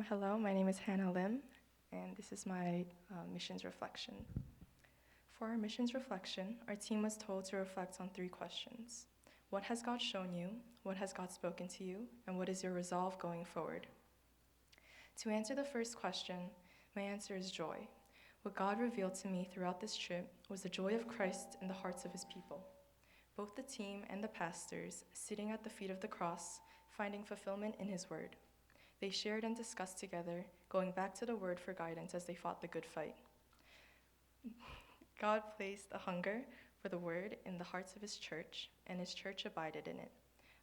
Hello, my name is Hannah Lim, and this is my missions reflection. For our missions reflection, our team was told to reflect on 3 questions. What has God shown you? What has God spoken to you? And what is your resolve going forward? To answer the first question, my answer is joy. What God revealed to me throughout this trip was the joy of Christ in the hearts of his people. Both the team and the pastors, sitting at the feet of the cross, finding fulfillment in his word. They shared and discussed together, going back to the word for guidance as they fought the good fight. God placed a hunger for the word in the hearts of his church, and his church abided in it.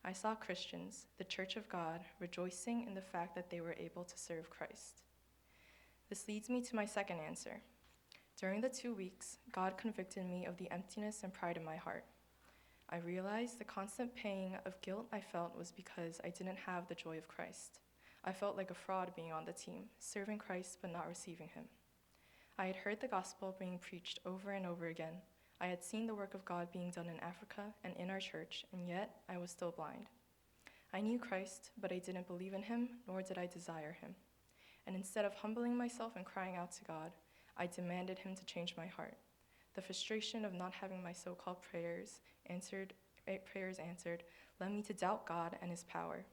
I saw Christians, the church of God, rejoicing in the fact that they were able to serve Christ. This leads me to my second answer. During the 2 weeks, God convicted me of the emptiness and pride in my heart. I realized the constant pang of guilt I felt was because I didn't have the joy of Christ. I felt like a fraud being on the team, serving Christ but not receiving him. I had heard the gospel being preached over and over again. I had seen the work of God being done in Africa and in our church, and yet I was still blind. I knew Christ, but I didn't believe in him, nor did I desire him. And instead of humbling myself and crying out to God, I demanded him to change my heart. The frustration of not having my so-called prayers answered led me to doubt God and his power.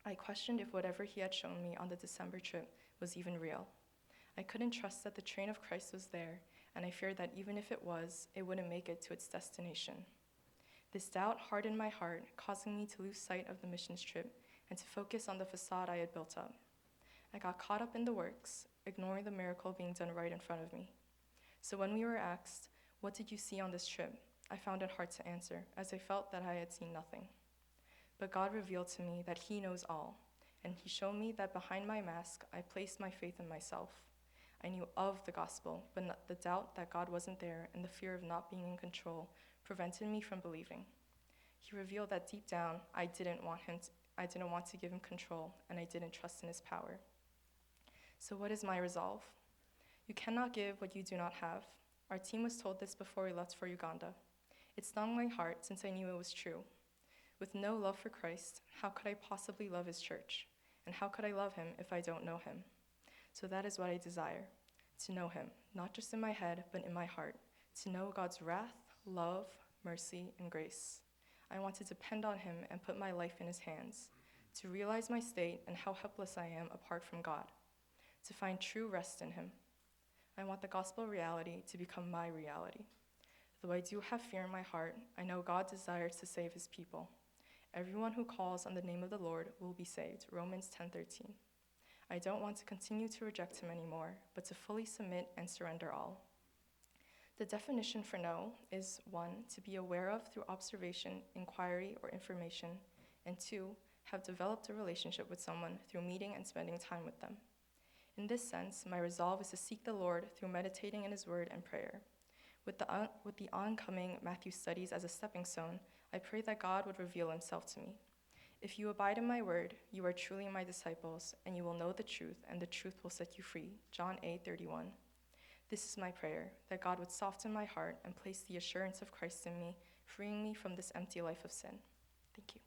I questioned if whatever he had shown me on the December trip was even real. I couldn't trust that the train of Christ was there, and I feared that even if it was, it wouldn't make it to its destination. This doubt hardened my heart, causing me to lose sight of the missions trip and to focus on the facade I had built up. I got caught up in the works, ignoring the miracle being done right in front of me. So when we were asked, "What did you see on this trip?" I found it hard to answer, as I felt that I had seen nothing. But God revealed to me that he knows all, and he showed me that behind my mask, I placed my faith in myself. I knew of the gospel, but the doubt that God wasn't there and the fear of not being in control prevented me from believing. He revealed that deep down, I didn't want to give him control, and I didn't trust in his power. So what is my resolve? You cannot give what you do not have. Our team was told this before we left for Uganda. It stung my heart since I knew it was true. With no love for Christ, how could I possibly love his church? And how could I love him if I don't know him? So that is what I desire, to know him, not just in my head, but in my heart, to know God's wrath, love, mercy, and grace. I want to depend on him and put my life in his hands, to realize my state and how helpless I am apart from God, to find true rest in him. I want the gospel reality to become my reality. Though I do have fear in my heart, I know God desires to save his people. Everyone who calls on the name of the Lord will be saved, Romans 10:13. I don't want to continue to reject him anymore, but to fully submit and surrender all. The definition for know is 1, to be aware of through observation, inquiry, or information, and 2, have developed a relationship with someone through meeting and spending time with them. In this sense, my resolve is to seek the Lord through meditating in his word and prayer. With the oncoming Matthew studies as a stepping stone, I pray that God would reveal himself to me. If you abide in my word, you are truly my disciples, and you will know the truth, and the truth will set you free. John 8:31. This is my prayer, that God would soften my heart and place the assurance of Christ in me, freeing me from this empty life of sin. Thank you.